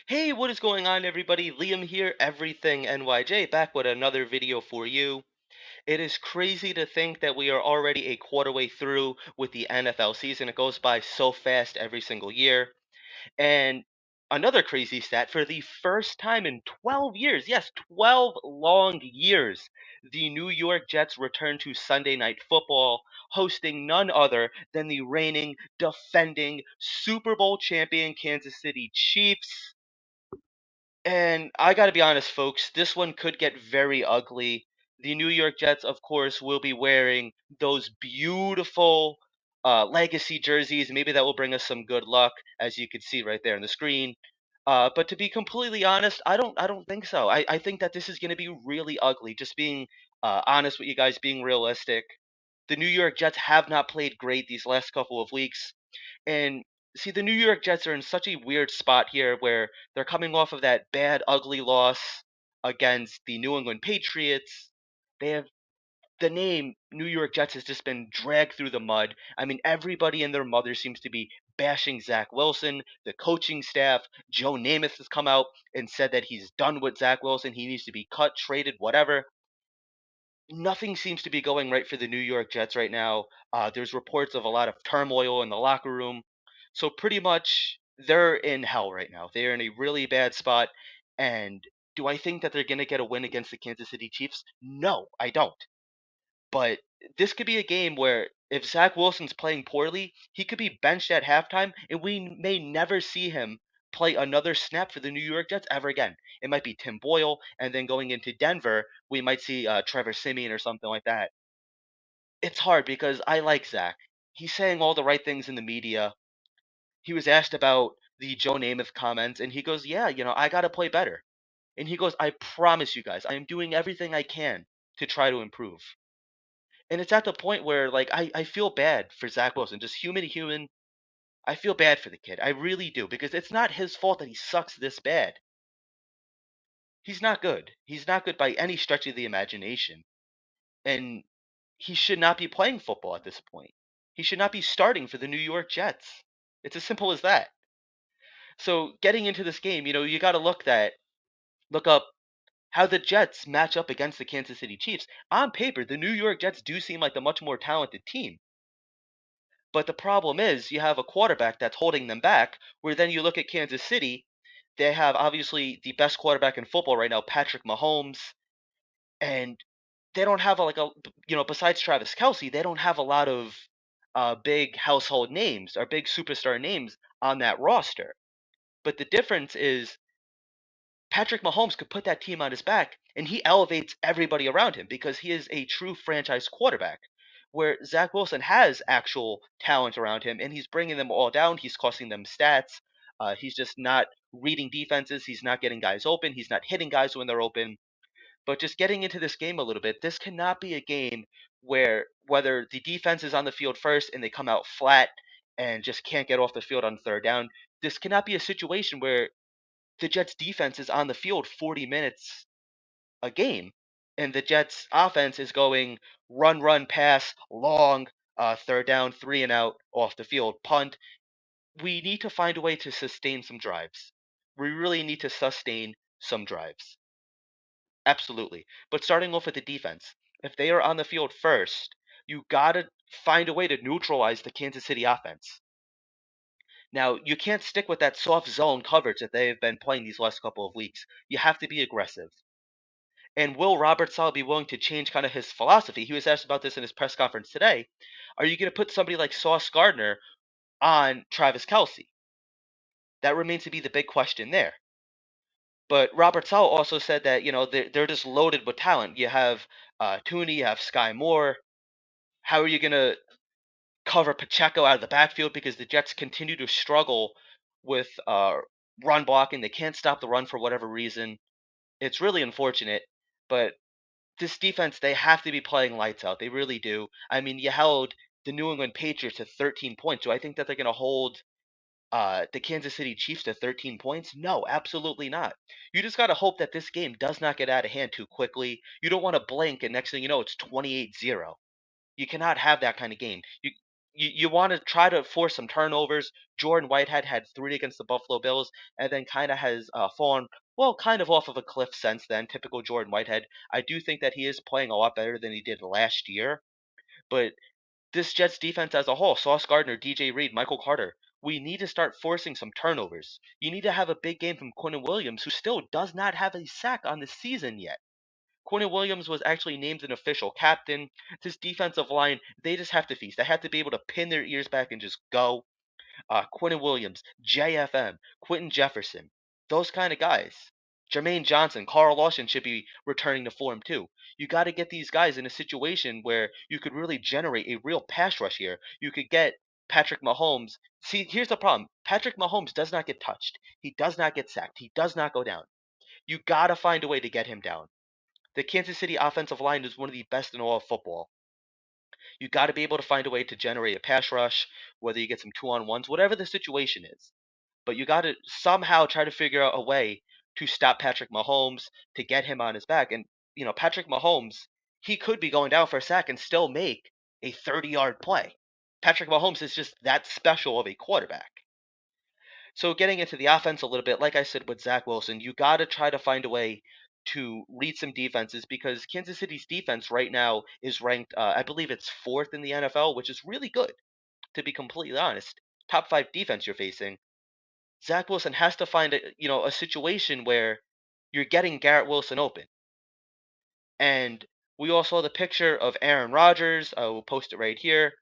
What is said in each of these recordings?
Hey, what is going on, everybody? Liam here, Everything NYJ, back with another video for you. It is crazy to think that we are already a quarter way through with the NFL season. It goes by so fast every single year. And another crazy stat, for the first time in 12 years, yes, 12 long years, the New York Jets return to Sunday Night Football, hosting none other than the reigning, defending Super Bowl champion Kansas City Chiefs. And I gotta be honest, folks, this one could get very ugly. The New York Jets, of course, will be wearing those beautiful legacy jerseys. Maybe that will bring us some good luck, as you can see right there on the screen. But to be completely honest, I don't think so. I think that this is going to be really ugly. Just being honest with you guys, being realistic. The New York Jets have not played great these last couple of weeks. And see, the New York Jets are in such a weird spot here where they're coming off of that bad, ugly loss against the New England Patriots. They have the name New York Jets has just been dragged through the mud. I mean, everybody and their mother seems to be bashing Zach Wilson. The coaching staff, Joe Namath has come out and said that he's done with Zach Wilson. He needs to be cut, traded, whatever. Nothing seems to be going right for the New York Jets right now. There's reports of a lot of turmoil in the locker room. So pretty much they're in hell right now. They're in a really bad spot. And do I think that they're going to get a win against the Kansas City Chiefs? No, I don't. But this could be a game where if Zach Wilson's playing poorly, he could be benched at halftime, and we may never see him play another snap for the New York Jets ever again. It might be Tim Boyle, and then going into Denver, we might see Trevor Simeon or something like that. It's hard because I like Zach. He's saying all the right things in the media. He was asked about the Joe Namath comments, and he goes, "Yeah, I got to play better." And he goes, "I promise you guys, I am doing everything I can to try to improve." And it's at the point where like I feel bad for Zach Wilson, just human to human. I feel bad for the kid. I really do because it's not his fault that he sucks this bad. He's not good. He's not good by any stretch of the imagination. And he should not be playing football at this point. He should not be starting for the New York Jets. It's as simple as that. So getting into this game, you got to look up how the Jets match up against the Kansas City Chiefs. On paper, the New York Jets do seem like the much more talented team. But the problem is you have a quarterback that's holding them back, where then you look at Kansas City, they have obviously the best quarterback in football right now, Patrick Mahomes, and they don't have besides Travis Kelsey, they don't have a lot of big household names or big superstar names on that roster. But the difference is Patrick Mahomes could put that team on his back and he elevates everybody around him because he is a true franchise quarterback. Where Zach Wilson has actual talent around him and he's bringing them all down. He's costing them stats. He's just not reading defenses. He's not getting guys open. He's not hitting guys when they're open. But just getting into this game a little bit, this cannot be a game where whether the defense is on the field first and they come out flat and just can't get off the field on third down. This cannot be a situation where the Jets defense is on the field 40 minutes a game and the Jets offense is going run, run, pass, long, third down, three and out, off the field, punt. We need to find a way to sustain some drives. We really need to sustain some drives. Absolutely. But starting off with the defense, if they are on the field first, you got to find a way to neutralize the Kansas City offense. Now, you can't stick with that soft zone coverage that they have been playing these last couple of weeks. You have to be aggressive. And will Robert Saleh be willing to change kind of his philosophy? He was asked about this in his press conference today. Are you going to put somebody like Sauce Gardner on Travis Kelsey? That remains to be the big question there. But Robert Saleh also said that they're just loaded with talent. You have Tooney, you have Sky Moore. How are you going to cover Pacheco out of the backfield because the Jets continue to struggle with run blocking? They can't stop the run for whatever reason. It's really unfortunate, but this defense, they have to be playing lights out. They really do. I mean, you held the New England Patriots to 13 points. Do I think that they're going to hold the Kansas City Chiefs to 13 points? No, absolutely not. You just got to hope that this game does not get out of hand too quickly. You don't want to blink and next thing you know, it's 28-0. You cannot have that kind of game. you want to try to force some turnovers. Jordan Whitehead had three against the Buffalo Bills, and then kind of has fallen well, kind of off of a cliff since then. Typical Jordan Whitehead. I do think that he is playing a lot better than he did last year, but this Jets defense as a whole, Sauce Gardner, DJ Reed, Michael Carter, we need to start forcing some turnovers. You need to have a big game from Quentin Williams, who still does not have a sack on the season yet. Quentin Williams was actually named an official captain. This defensive line, they just have to feast. They have to be able to pin their ears back and just go. Quentin Williams, JFM, Quentin Jefferson, those kind of guys. Jermaine Johnson, Carl Lawson should be returning to form too. You got to get these guys in a situation where you could really generate a real pass rush here. You could get Patrick Mahomes. See, here's the problem. Patrick Mahomes does not get touched. He does not get sacked. He does not go down. You got to find a way to get him down. The Kansas City offensive line is one of the best in all of football. You got to be able to find a way to generate a pass rush, whether you get some 2-on-1s, whatever the situation is. But you got to somehow try to figure out a way to stop Patrick Mahomes, to get him on his back. And, Patrick Mahomes, he could be going down for a sack and still make a 30-yard play. Patrick Mahomes is just that special of a quarterback. So getting into the offense a little bit, like I said with Zach Wilson, you got to try to find a way to read some defenses because Kansas City's defense right now is ranked, I believe it's fourth in the NFL, which is really good, to be completely honest. Top five defense you're facing. Zach Wilson has to find a situation where you're getting Garrett Wilson open. And we all saw the picture of Aaron Rodgers. I will post it right here,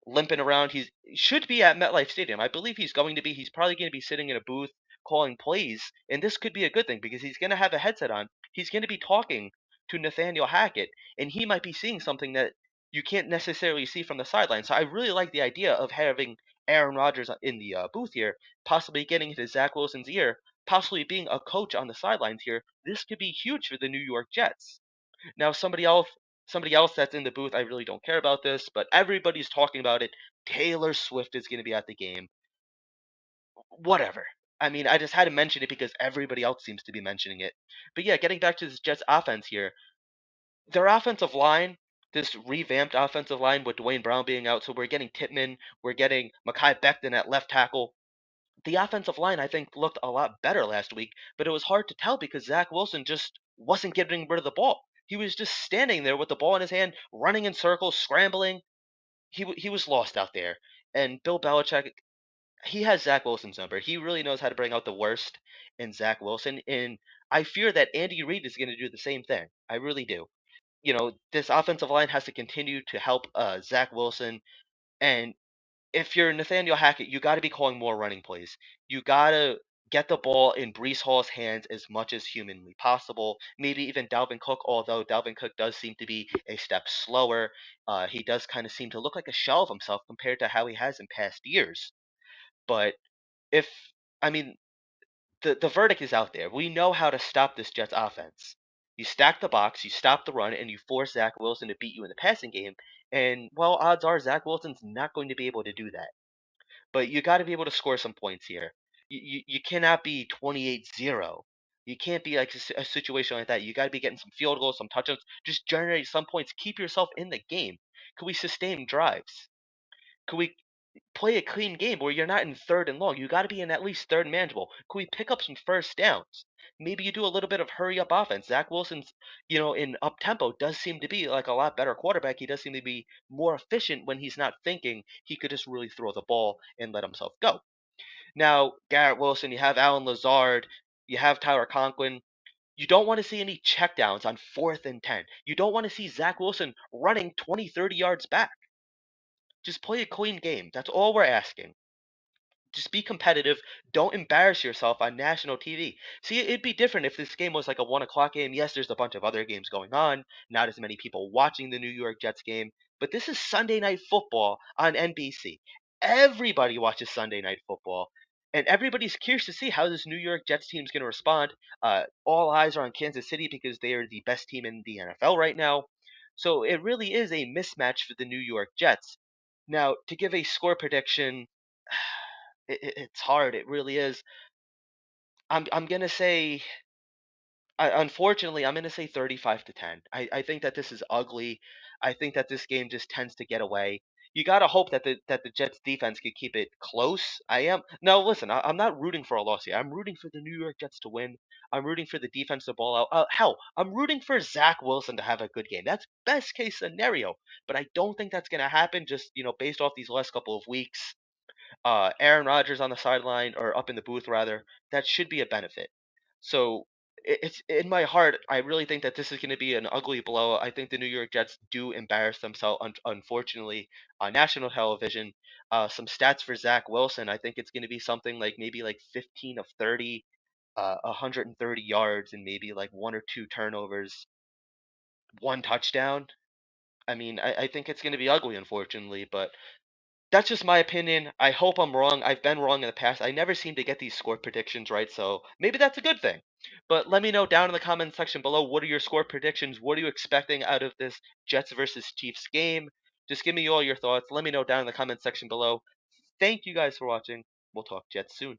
limping around. He should be at MetLife Stadium. I believe he's going to be. He's probably going to be sitting in a booth calling plays, and this could be a good thing because he's going to have a headset on. He's going to be talking to Nathaniel Hackett, and he might be seeing something that you can't necessarily see from the sideline. So I really like the idea of having Aaron Rodgers in the booth here, possibly getting into Zach Wilson's ear, possibly being a coach on the sidelines here. This could be huge for the New York Jets. Now, somebody else that's in the booth, I really don't care about this, but everybody's talking about it. Taylor Swift is going to be at the game. Whatever. I mean, I just had to mention it because everybody else seems to be mentioning it. But yeah, getting back to this Jets offense here, their offensive line, this revamped offensive line with Dwayne Brown being out, so we're getting Tippmann, we're getting Mekhi Becton at left tackle. The offensive line, I think, looked a lot better last week, but it was hard to tell because Zach Wilson just wasn't getting rid of the ball. He was just standing there with the ball in his hand, running in circles, scrambling. He was lost out there. And Bill Belichick, he has Zach Wilson's number. He really knows how to bring out the worst in Zach Wilson. And I fear that Andy Reid is going to do the same thing. I really do. This offensive line has to continue to help Zach Wilson. And if you're Nathaniel Hackett, you got to be calling more running plays. You got to get the ball in Brees Hall's hands as much as humanly possible. Maybe even Dalvin Cook, although Dalvin Cook does seem to be a step slower. He does kind of seem to look like a shell of himself compared to how he has in past years. But if, I mean, the verdict is out there. We know how to stop this Jets offense. You stack the box, you stop the run, and you force Zach Wilson to beat you in the passing game. And, well, odds are Zach Wilson's not going to be able to do that. But you got to be able to score some points here. You cannot be 28-0. You can't be like a situation like that. You got to be getting some field goals, some touchdowns, just generate some points. Keep yourself in the game. Could we sustain drives? Could we play a clean game where you're not in third and long? You got to be in at least third and manageable. Could we pick up some first downs? Maybe you do a little bit of hurry up offense. Zach Wilson's, in up tempo does seem to be like a lot better quarterback. He does seem to be more efficient when he's not thinking. He could just really throw the ball and let himself go. Now, Garrett Wilson, you have Alan Lazard, you have Tyler Conklin. You don't want to see any checkdowns on 4th and 10. You don't want to see Zach Wilson running 20, 30 yards back. Just play a clean game. That's all we're asking. Just be competitive. Don't embarrass yourself on national TV. See, it'd be different if this game was like a 1 o'clock game. Yes, there's a bunch of other games going on. Not as many people watching the New York Jets game. But this is Sunday Night Football on NBC. Everybody watches Sunday Night Football. And everybody's curious to see how this New York Jets team is going to respond. All eyes are on Kansas City because they are the best team in the NFL right now. So it really is a mismatch for the New York Jets. Now, to give a score prediction, it's hard. It really is. I'm gonna say, unfortunately, I'm gonna say 35-10. I think that this is ugly. I think that this game just tends to get away. you gotta hope that the Jets defense could keep it close. I am now. Listen, I'm not rooting for a loss here. I'm rooting for the New York Jets to win. I'm rooting for the defense to ball out. Hell, I'm rooting for Zach Wilson to have a good game. That's best case scenario. But I don't think that's gonna happen. Just based off these last couple of weeks, Aaron Rodgers on the sideline or up in the booth rather, that should be a benefit. So it's in my heart. I really think that this is going to be an ugly blow. I think the New York Jets do embarrass themselves, unfortunately, on national television. Some stats for Zach Wilson. I think it's going to be something like maybe like 15 of 30, 130 yards, and maybe like one or two turnovers, one touchdown. I mean, I think it's going to be ugly, unfortunately, but that's just my opinion. I hope I'm wrong. I've been wrong in the past. I never seem to get these score predictions right, so maybe that's a good thing. But let me know down in the comment section below, what are your score predictions? What are you expecting out of this Jets versus Chiefs game? Just give me all your thoughts. Let me know down in the comment section below. Thank you guys for watching. We'll talk Jets soon.